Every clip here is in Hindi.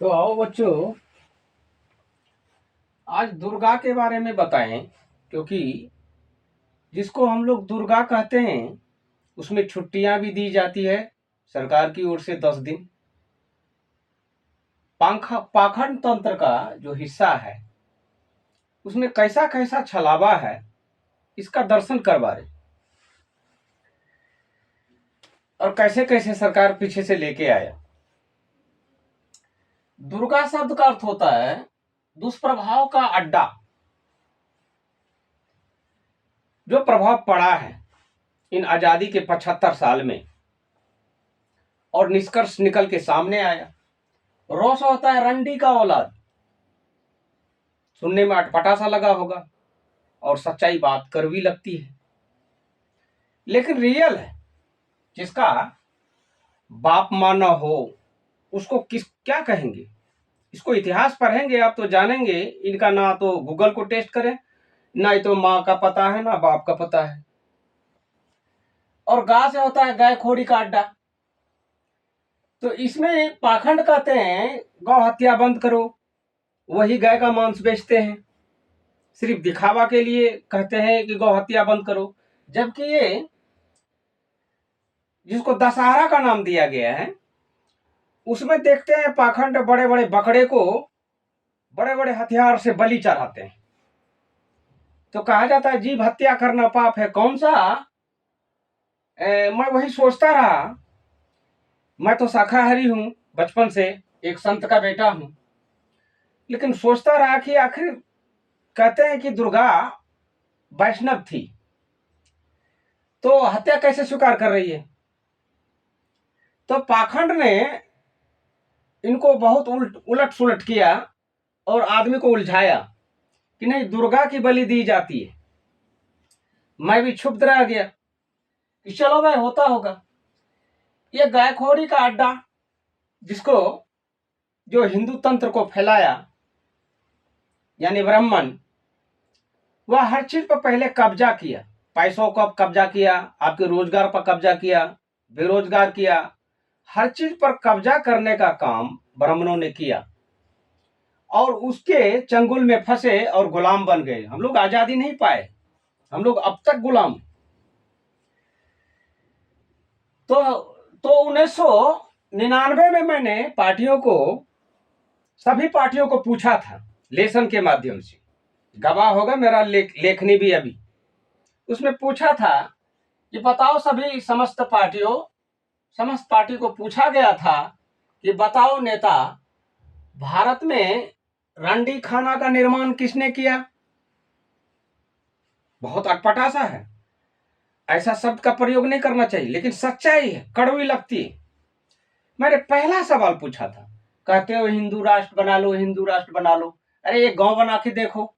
तो आओ बच्चों, आज दुर्गा के बारे में बताएं। क्योंकि जिसको हम लोग दुर्गा कहते हैं उसमें छुट्टियां भी दी जाती है सरकार की ओर से 10 दिन। पाखंड तंत्र का जो हिस्सा है उसमें कैसा कैसा छलावा है इसका दर्शन करवा रहे, और कैसे कैसे सरकार पीछे से लेके आया। दुर्गा शब्द का अर्थ होता है दुष्प्रभाव का अड्डा। जो प्रभाव पड़ा है इन आजादी के 75 साल में और निष्कर्ष निकल के सामने आया। रोष होता है रंडी का औलाद। सुनने में अटपटा सा लगा होगा और सच्चाई बात कड़वी लगती है, लेकिन रियल है। जिसका बाप माना हो उसको किस क्या कहेंगे? इसको इतिहास पढ़ेंगे आप तो जानेंगे। इनका ना तो गूगल को टेस्ट करें, ना ही तो माँ का पता है ना बाप का पता है। और गाय से होता है गाय खोड़ी का अड्डा। तो इसमें पाखंड कहते हैं गौ हत्या बंद करो, वही गाय का मांस बेचते हैं। सिर्फ दिखावा के लिए कहते हैं कि गौ हत्या बंद करो, जबकि ये जिसको दशहरा का नाम दिया गया है उसमें देखते हैं पाखंड बड़े बड़े बकरे को बड़े बड़े हथियार से बलि चढ़ाते हैं। तो कहा जाता है जीव हत्या करना पाप है कौन सा। मैं वही सोचता रहा। मैं तो शाकाहारी हूं बचपन से, एक संत का बेटा हूं, लेकिन सोचता रहा कि आखिर कहते हैं कि दुर्गा वैष्णव थी, तो हत्या कैसे स्वीकार कर रही है? तो पाखंड ने इनको बहुत उलट सुलट किया और आदमी को उलझाया कि नहीं दुर्गा की बलि दी जाती है। मैं भी क्षुब्ध रह गया कि चलो भाई होता होगा। ये गायखोरी का अड्डा जिसको जो हिंदू तंत्र को फैलाया यानी ब्राह्मण, वह हर चीज पर पहले कब्जा किया। पैसों का कब्जा किया, आपके रोजगार पर कब्जा किया, बेरोजगार किया, हर चीज पर कब्जा करने का काम ब्राह्मणों ने किया और उसके चंगुल में फंसे और गुलाम बन गए। हम लोग आजादी नहीं पाए, हम लोग अब तक गुलाम। तो 1999 में मैंने सभी पार्टियों को पूछा था लेसन के माध्यम से, गवाह होगा मेरा लेखनी भी अभी। उसमें पूछा था कि बताओ सभी समस्त पार्टी को पूछा गया था कि बताओ नेता, भारत में रंडी खाना का निर्माण किसने किया? बहुत अटपटा सा है, ऐसा शब्द का प्रयोग नहीं करना चाहिए, लेकिन सच्चाई है, कड़वी लगती है। मैंने पहला सवाल पूछा था, कहते हो हिंदू राष्ट्र बना लो, हिंदू राष्ट्र बना लो। अरे एक गांव बना के देखो,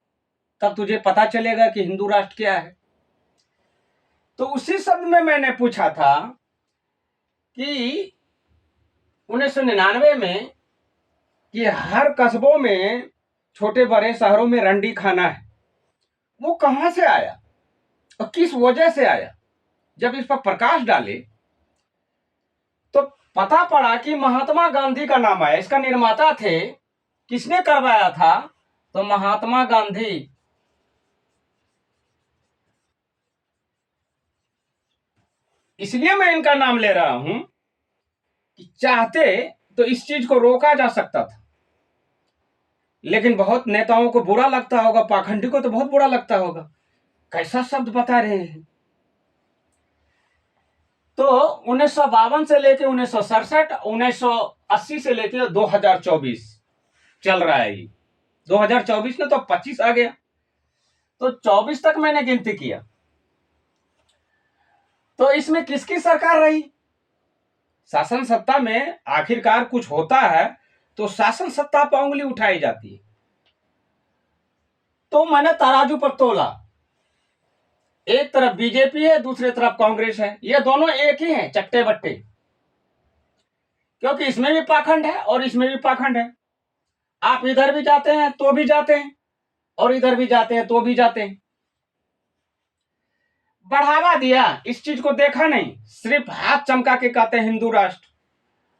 तब तुझे पता चलेगा कि हिंदू राष्ट्र क्या है। तो उसी शब्द में मैंने पूछा था कि 1999 में कि हर कस्बों में, छोटे बड़े शहरों में रंडी खाना है, वो कहां से आया और किस वजह से आया। जब इस पर प्रकाश डाले तो पता पड़ा कि महात्मा गांधी का नाम आया। इसका निर्माता थे, किसने करवाया था? तो महात्मा गांधी। इसलिए मैं इनका नाम ले रहा हूं कि चाहते तो इस चीज को रोका जा सकता था, लेकिन बहुत नेताओं को बुरा लगता होगा, पाखंडी को तो बहुत बुरा लगता होगा, कैसा शब्द बता रहे हैं। तो 1952 से लेके 1967, 1980 से लेके 2024 चल रहा है। ये 2024 में तो 25 आ गया, तो 24 तक मैंने गिनती किया। तो इसमें किसकी सरकार रही? शासन सत्ता में आखिरकार कुछ होता है तो शासन सत्ता पर उंगली उठाई जाती है। तो मैंने तराजू पर तोला, एक तरफ बीजेपी है, दूसरी तरफ कांग्रेस है। ये दोनों एक ही हैं, चट्टे बट्टे, क्योंकि इसमें भी पाखंड है और इसमें भी पाखंड है। आप इधर भी जाते हैं तो भी जाते हैं और इधर भी जाते हैं तो भी जाते हैं। बढ़ावा दिया, इस चीज को देखा नहीं, सिर्फ हाथ चमका के कहते हैं हिंदू राष्ट्र।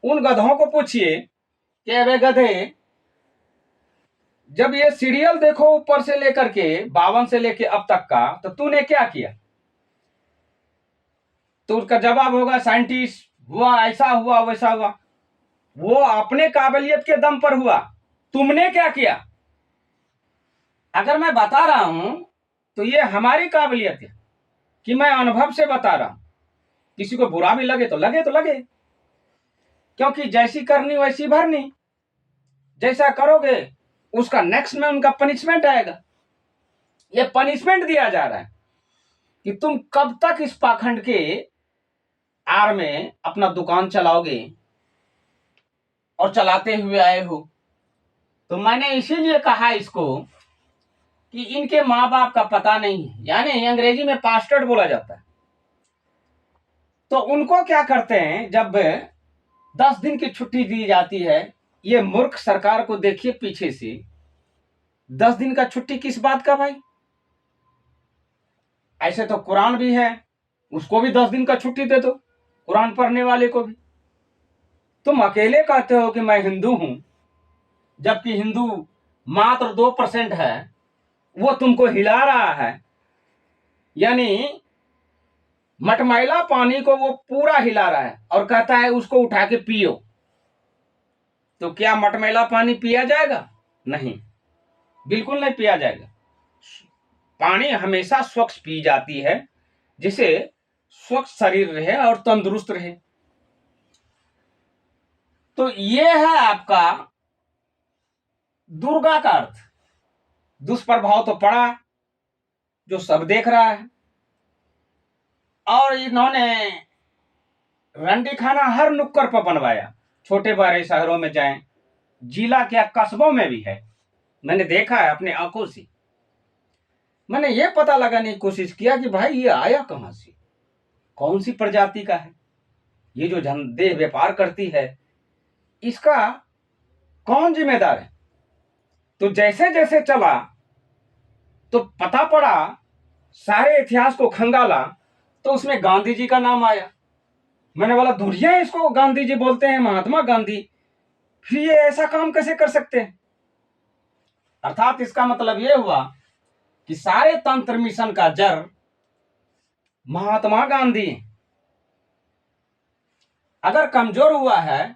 उन गधों को पूछिए कि अबे गधे, जब ये सीरियल देखो ऊपर से लेकर के 52 से लेके अब तक का, तो तूने क्या किया? तो उसका जवाब होगा साइंटिस्ट हुआ, ऐसा हुआ, वैसा हुआ। वो अपने काबिलियत के दम पर हुआ, तुमने क्या किया? अगर मैं बता रहा हूं तो ये हमारी काबिलियत है कि मैं अनुभव से बता रहा हूं। किसी को बुरा भी लगे तो लगे, क्योंकि जैसी करनी वैसी भरनी। जैसा करोगे उसका नेक्स्ट में उनका पनिशमेंट आएगा। ये पनिशमेंट दिया जा रहा है कि तुम कब तक इस पाखंड के आड़ में अपना दुकान चलाओगे, और चलाते हुए आए हो। तो मैंने इसीलिए कहा इसको कि इनके माँ बाप का पता नहीं है, यानी अंग्रेजी में पास्टर्ड बोला जाता है। तो उनको क्या करते हैं, जब 10 दिन की छुट्टी दी जाती है, ये मूर्ख सरकार को देखिए पीछे से, 10 दिन का छुट्टी किस बात का भाई? ऐसे तो कुरान भी है, उसको भी 10 दिन का छुट्टी दे दो, कुरान पढ़ने वाले को भी। तुम अकेले कहते हो कि मैं हिंदू हूं, जबकि हिंदू मात्र 2% है, वो तुमको हिला रहा है। यानी मटमैला पानी को वो पूरा हिला रहा है और कहता है उसको उठा के पियो। तो क्या मटमैला पानी पिया जाएगा? नहीं, बिल्कुल नहीं पिया जाएगा। पानी हमेशा स्वच्छ पी जाती है, जिसे स्वच्छ शरीर रहे और तंदुरुस्त रहे। तो ये है आपका दुर्गा का अर्थ। दुष्प्रभाव तो पड़ा, जो सब देख रहा है। और इन्होंने रंडी खाना हर नुक्कड़ पर बनवाया। छोटे बड़े शहरों में जाएं, जिला क्या कस्बों में भी है, मैंने देखा है अपने आंखों से। मैंने ये पता लगाने की कोशिश किया कि भाई ये आया कहां से, कौन सी प्रजाति का है, ये जो देह व्यापार करती है, इसका कौन जिम्मेदार है। तो जैसे जैसे चला तो पता पड़ा, सारे इतिहास को खंगाला तो उसमें गांधी जी का नाम आया। मैंने बोला धुरिया इसको गांधी जी बोलते हैं, महात्मा गांधी, फिर ये ऐसा काम कैसे कर सकते हैं? अर्थात इसका मतलब ये हुआ कि सारे तंत्र मिशन का जड़ महात्मा गांधी। अगर कमजोर हुआ है,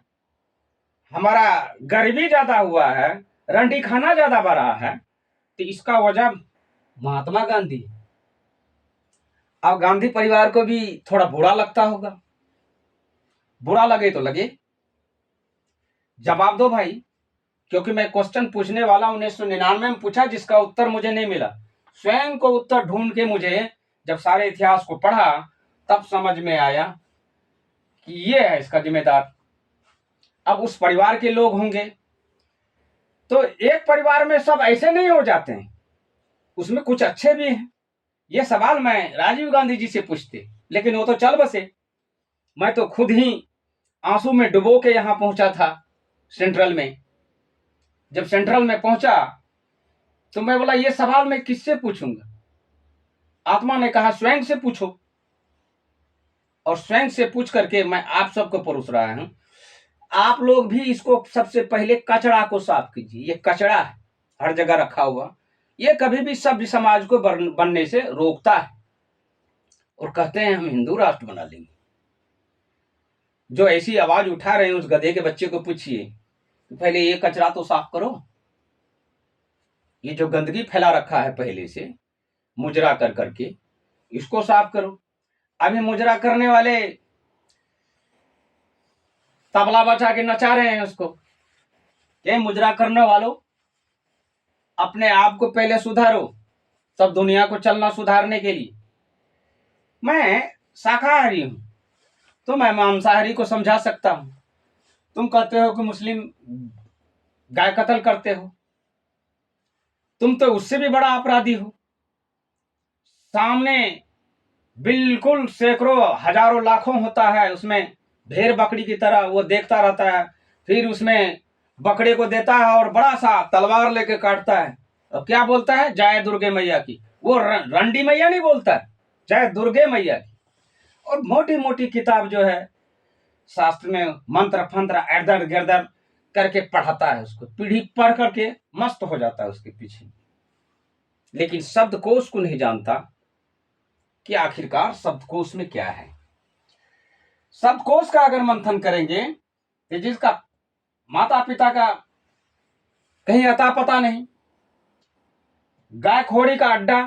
हमारा गरीबी ज्यादा हुआ है, रंडी खाना ज्यादा बढ़ा है, तो इसका वजह महात्मा गांधी। अब गांधी परिवार को भी थोड़ा बुरा लगता होगा, बुरा लगे तो लगे, जवाब दो भाई। क्योंकि मैं क्वेश्चन पूछने वाला 1999 में पूछा, जिसका उत्तर मुझे नहीं मिला। स्वयं को उत्तर ढूंढ के मुझे जब सारे इतिहास को पढ़ा, तब समझ में आया कि ये है इसका जिम्मेदार। अब उस परिवार के लोग होंगे, तो एक परिवार में सब ऐसे नहीं हो जाते हैं, उसमें कुछ अच्छे भी हैं। ये सवाल मैं राजीव गांधी जी से पूछते, लेकिन वो तो चल बसे। मैं तो खुद ही आंसू में डुबो के यहां पहुंचा था सेंट्रल में। जब सेंट्रल में पहुंचा तो मैं बोला ये सवाल मैं किससे पूछूंगा? आत्मा ने कहा स्वयं से पूछो। और स्वयं से पूछ करके मैं आप सबको परोस रहा हूं। आप लोग भी इसको सबसे पहले कचरा को साफ कीजिए। ये कचरा है, हर जगह रखा हुआ, ये कभी भी सभ्य समाज को बनने से रोकता है। और कहते हैं हम हिंदू राष्ट्र बना लेंगे। जो ऐसी आवाज उठा रहे हैं, उस गधे के बच्चे को पूछिए तो पहले ये कचरा तो साफ करो। ये जो गंदगी फैला रखा है पहले से मुजरा कर करके, इसको साफ करो। अभी मुजरा करने वाले तबला बजा के नचा रहे हैं उसको। ये मुजरा करने वालों, अपने आप को पहले सुधारो, तब दुनिया को चलना सुधारने के लिए। मैं शाकाहारी हूं तो मैं मांसाहारी को समझा सकता हूं। तुम कहते हो कि मुस्लिम गाय कत्ल करते हो, तुम तो उससे भी बड़ा अपराधी हो। सामने बिल्कुल सैकड़ों हजारों लाखों होता है, उसमें भेड़ बकरी की तरह वो देखता रहता है, फिर उसमें बकरे को देता है और बड़ा सा तलवार लेके काटता है। और क्या बोलता है? जय दुर्गे मैया की। वो रंडी मैया नहीं बोलता है, जय दुर्गे मैया की। और मोटी मोटी किताब जो है शास्त्र में, मंत्र फंत्र एर्दर गिर्दर करके पढ़ाता है उसको, पीढ़ी पढ़ करके मस्त हो जाता है उसके पीछे, लेकिन शब्दकोश को नहीं जानता कि आखिरकार शब्दकोश में क्या है। शब्दकोश का अगर मंथन करेंगे तो जिसका माता पिता का कहीं अता पता नहीं, गाय खोड़ी का अड्डा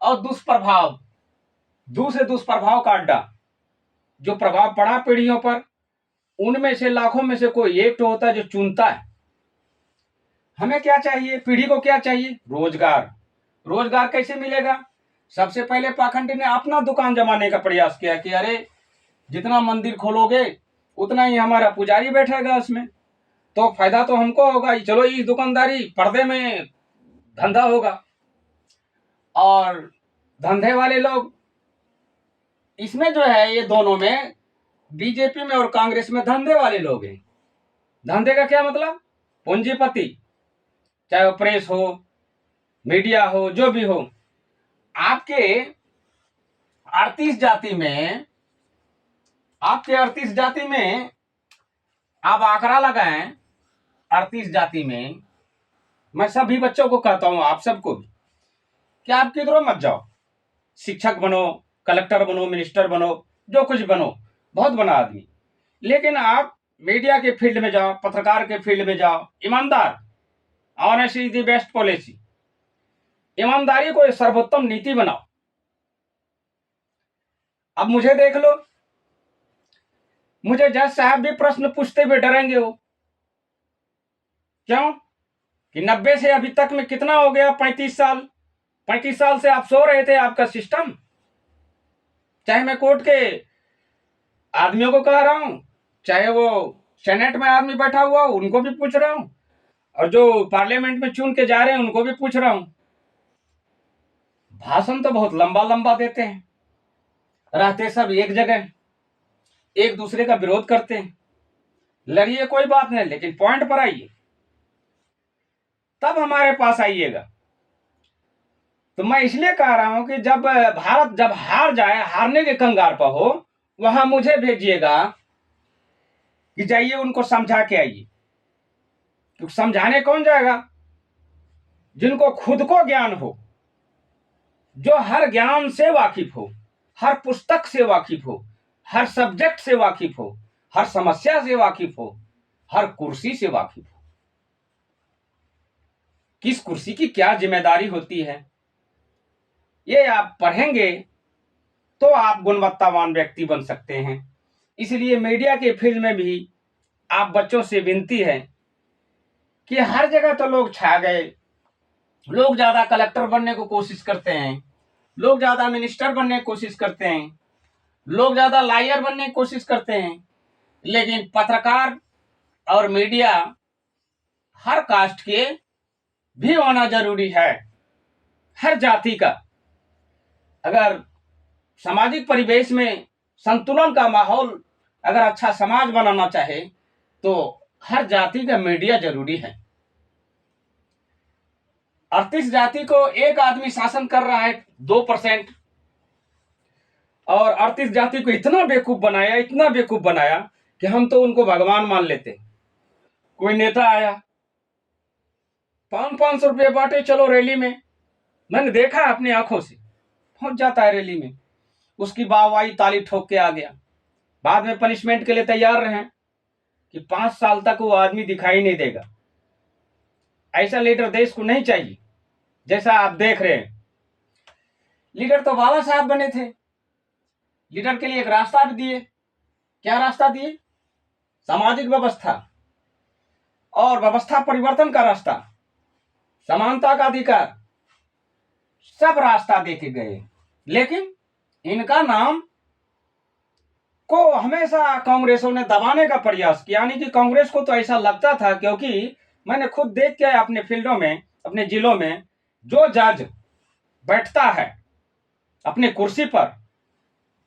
और दुष्प्रभाव, दूसरे दुष्प्रभाव का अड्डा, जो प्रभाव पड़ा पीढ़ियों पर, उनमें से लाखों में से कोई एक तो होता है जो चुनता है। हमें क्या चाहिए, पीढ़ी को क्या चाहिए? रोजगार। रोजगार कैसे मिलेगा? सबसे पहले पाखंडी ने अपना दुकान जमाने का प्रयास किया कि अरे जितना मंदिर खोलोगे उतना ही हमारा पुजारी बैठेगा उसमें, तो फायदा तो हमको होगा, चलो ये दुकानदारी पर्दे में धंधा होगा। और धंधे वाले लोग इसमें जो है, ये दोनों में, बीजेपी में और कांग्रेस में धंधे वाले लोग हैं। धंधे का क्या मतलब? पूंजीपति, चाहे वो प्रेस हो, मीडिया हो, जो भी हो। आपके 38 जाति में, आपके 38 जाति में आप आंकड़ा लगाएं, 38 जाति में, मैं सभी बच्चों को कहता हूं, आप सबको भी, कि आप किधरों मत जाओ, शिक्षक बनो, कलेक्टर बनो, मिनिस्टर बनो, जो कुछ बनो, बहुत बना आदमी, लेकिन आप मीडिया के फील्ड में जाओ, पत्रकार के फील्ड में जाओ, ईमानदार, honest is the best policy, ईमानदारी को सर्वोत्तम नीति बनाओ। अब मुझे देख लो, मुझे जज साहब भी प्रश्न पूछते हुए डरेंगे हो। क्यों? कि 90 से अभी तक में कितना हो गया, 35 साल, 35 साल से आप सो रहे थे, आपका सिस्टम। चाहे मैं कोर्ट के आदमियों को कह रहा हूं, चाहे वो सेनेट में आदमी बैठा हुआ हो, उनको भी पूछ रहा हूं, और जो पार्लियामेंट में चुन के जा रहे हैं उनको भी पूछ रहा हूं। भाषण तो बहुत लंबा लंबा देते हैं, रहते सब एक जगह, एक दूसरे का विरोध करते हैं। लड़िए कोई बात नहीं, लेकिन पॉइंट पर आइए, तब हमारे पास आइएगा। तो मैं इसलिए कह रहा हूं कि जब भारत जब हार जाए, हारने के कंगार पर हो, वहां मुझे भेजिएगा कि जाइए उनको समझा के आइए। तो समझाने कौन जाएगा? जिनको खुद को ज्ञान हो, जो हर ज्ञान से वाकिफ हो, हर पुस्तक से वाकिफ हो, हर सब्जेक्ट से वाकिफ हो, हर समस्या से वाकिफ हो, हर कुर्सी से वाकिफ हो। किस कुर्सी की क्या जिम्मेदारी होती है, ये आप पढ़ेंगे तो आप गुणवत्तावान व्यक्ति बन सकते हैं। इसलिए मीडिया के फील्ड में भी आप बच्चों से विनती है कि हर जगह तो लोग छा गए, लोग ज्यादा कलेक्टर बनने को कोशिश करते हैं, लोग ज्यादा मिनिस्टर बनने की कोशिश करते हैं, लोग ज्यादा लायर बनने की कोशिश करते हैं, लेकिन पत्रकार और मीडिया हर कास्ट के भी होना जरूरी है, हर जाति का। अगर सामाजिक परिवेश में संतुलन का माहौल, अगर अच्छा समाज बनाना चाहे तो हर जाति का मीडिया जरूरी है। 38 जाति को एक आदमी शासन कर रहा है, 2%, और 38 जाति को इतना बेवकूफ बनाया, इतना बेवकूफ बनाया कि हम तो उनको भगवान मान लेते। कोई नेता आया, 500 रुपये बांटे, चलो रैली में, मैंने देखा अपनी आंखों से, पहुंच जाता है रैली में, उसकी वाहवाही ताली ठोक के आ गया, बाद में पनिशमेंट के लिए तैयार रहे कि 5 साल तक वो आदमी दिखाई नहीं देगा। ऐसा लीडर देश को नहीं चाहिए। जैसा आप देख रहे हैं, लीडर तो बाबा साहब बने थे, लीडर के लिए एक रास्ता भी दिए। क्या रास्ता दिए? सामाजिक व्यवस्था और व्यवस्था परिवर्तन का रास्ता, समानता का अधिकार, सब रास्ता दे के गए। लेकिन इनका नाम को हमेशा कांग्रेसों ने दबाने का प्रयास किया, यानी कि कांग्रेस को तो ऐसा लगता था, क्योंकि मैंने खुद देख के अपने फील्डों में, अपने जिलों में, जो जज बैठता है अपने कुर्सी पर,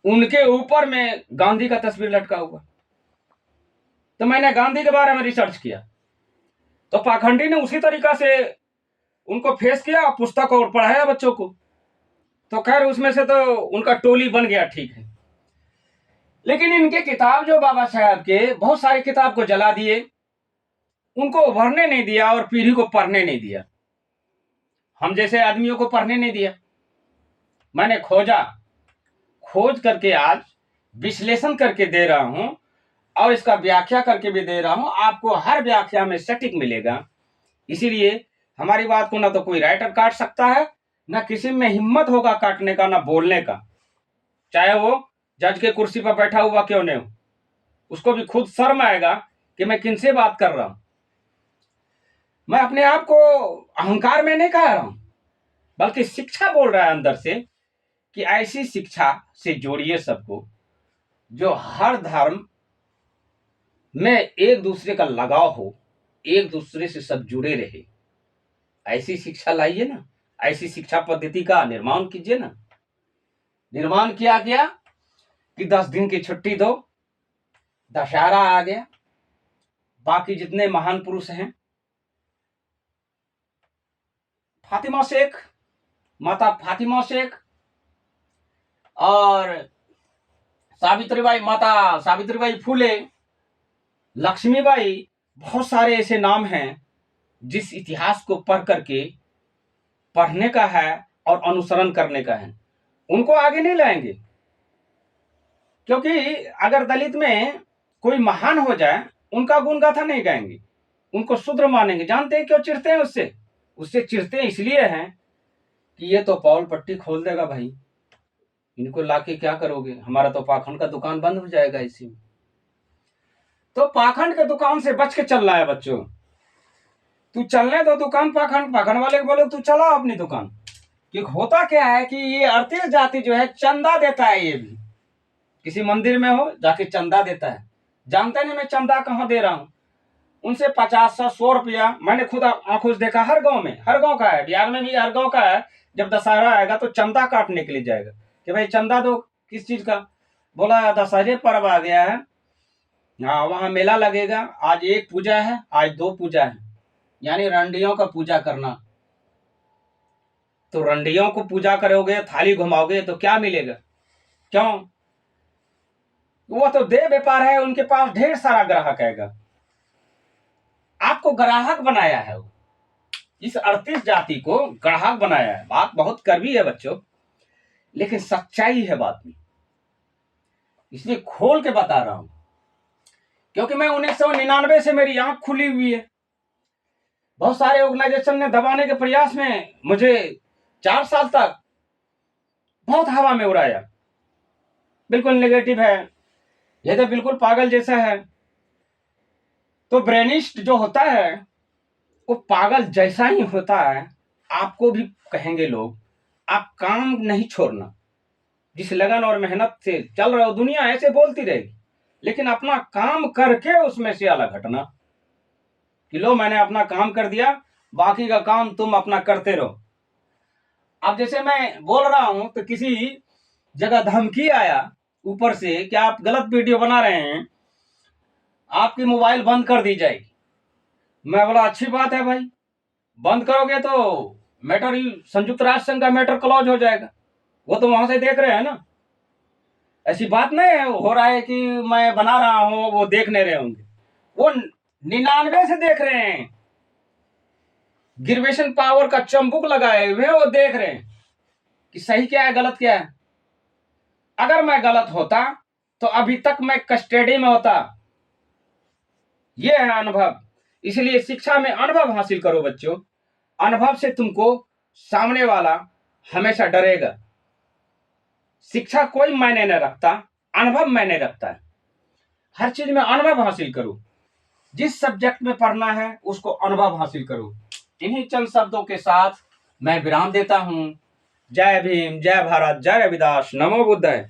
उनके ऊपर में गांधी का तस्वीर लटका हुआ। तो मैंने गांधी के बारे में रिसर्च किया, तो पाखंडी ने उसी तरीका से उनको फेस किया, पुस्तक और पढ़ाया बच्चों को। तो खैर उसमें से तो उनका टोली बन गया, ठीक है। लेकिन इनके किताब जो बाबा साहब के, बहुत सारी किताब को जला दिए, उनको उभरने नहीं दिया और पीढ़ी को पढ़ने नहीं दिया, हम जैसे आदमियों को पढ़ने नहीं दिया। मैंने खोज करके आज विश्लेषण करके दे रहा हूं और इसका व्याख्या करके भी दे रहा हूं। आपको हर व्याख्या में सटीक मिलेगा। इसीलिए हमारी बात को ना तो कोई राइटर काट सकता है, ना किसी में हिम्मत होगा काटने का, ना बोलने का, चाहे वो जज के कुर्सी पर बैठा हुआ क्यों नहीं हो। उसको भी खुद शर्म आएगा कि मैं किनसे बात कर रहा हूं। मैं अपने आप को अहंकार में नहीं कह रहा हूं, बल्कि शिक्षा बोल रहा है अंदर से कि ऐसी शिक्षा से जोड़िए सबको, जो हर धर्म में एक दूसरे का लगाव हो, एक दूसरे से सब जुड़े रहे। ऐसी शिक्षा लाइए ना, ऐसी शिक्षा पद्धति का निर्माण कीजिए ना। निर्माण किया गया कि 10 दिन की छुट्टी दो, दशहरा आ गया, बाकी जितने महान पुरुष हैं, फातिमा शेख, माता फातिमा शेख और माता सावित्रीबाई फूले, लक्ष्मीबाई, बहुत सारे ऐसे नाम हैं जिस इतिहास को पढ़ करके पढ़ने का है और अनुसरण करने का है। उनको आगे नहीं लाएंगे, क्योंकि अगर दलित में कोई महान हो जाए उनका गुण गाथा नहीं गाएंगे, उनको शूद्र मानेंगे। जानते हैं क्यों चिढ़ते हैं? उससे चिढ़ते इसलिए हैं कि ये तो पाउल पट्टी खोल देगा भाई, इनको लाके क्या करोगे, हमारा तो पाखंड का दुकान बंद हो जाएगा इसी में। तो पाखंड के दुकान से बच के चलना है बच्चों। तू चलने दो दुकान, पाखंड वाले को बोले तू चला अपनी दुकान। क्योंकि होता क्या है कि ये अड़तीस जाति जो है चंदा देता है, ये भी किसी मंदिर में हो जाके चंदा देता है। जानते नहीं मैं चंदा कहाँ दे रहा हूँ, उनसे 50-100 रुपया मैंने खुद आंखों से देखा। हर गांव में, हर गांव का है, बिहार में भी हर गांव का है। जब दशहरा आएगा तो चंदा काटने के लिए जाएगा कि भाई चंदा दो, किस चीज का, बोला दशहरे पर्व आ गया है, हाँ वहां मेला लगेगा, आज एक पूजा है, आज 2 पूजा है, यानी रंडियों का पूजा करना। तो रंडियों को पूजा करोगे, थाली घुमाओगे तो क्या मिलेगा? क्यों? वो तो देह व्यापार है, उनके पास ढेर सारा ग्राहक आएगा। आपको ग्राहक बनाया है वो, इस 38 जाति को ग्राहक बनाया है। बात बहुत कड़वी है बच्चों, लेकिन सच्चाई है बात में, इसलिए खोल के बता रहा हूं। क्योंकि मैं 1999 से मेरी आंख खुली हुई है। बहुत सारे ऑर्गेनाइजेशन ने दबाने के प्रयास में मुझे 4 साल तक बहुत हवा में उड़ाया। बिल्कुल नेगेटिव है, ये तो बिल्कुल पागल जैसा है। तो ब्रेनिस्ट जो होता है वो पागल जैसा ही होता है। आपको भी कहेंगे लोग, आप काम नहीं छोड़ना, जिस लगन और मेहनत से चल रहे हो, दुनिया ऐसे बोलती रहेगी, लेकिन अपना काम करके उसमें से अलग हटना कि लो मैंने अपना काम कर दिया, बाकी का काम तुम अपना करते रहो। अब जैसे मैं बोल रहा हूं तो किसी जगह धमकी आया ऊपर से कि आप गलत वीडियो बना रहे हैं, आपकी मोबाइल बंद कर दी जाएगी। मैं बोला अच्छी बात है भाई, बंद करोगे तो मैटर संयुक्त राष्ट्र संघ का मैटर क्लॉज हो जाएगा, वो तो वहां से देख रहे हैं ना। ऐसी बात नहीं है हो रहा है कि मैं बना रहा हूं वो देख नहीं रहे होंगे, वो 99 से देख रहे हैं, गिरवेशन पावर का चंबुक लगाए हुए वो देख रहे हैं कि सही क्या है गलत क्या है। अगर मैं गलत होता तो अभी तक मैं कस्टडी में होता। ये है अनुभव। इसलिए शिक्षा में अनुभव हासिल करो बच्चों। अनुभव से तुमको सामने वाला हमेशा डरेगा। शिक्षा कोई मायने नहीं रखता, अनुभव मायने रखता है। हर चीज में अनुभव हासिल करो, जिस सब्जेक्ट में पढ़ना है उसको अनुभव हासिल करो। इन्हीं चंद शब्दों के साथ मैं विराम देता हूं। जय भीम, जय भारत, जय रविदास, नमो बुद्धाय।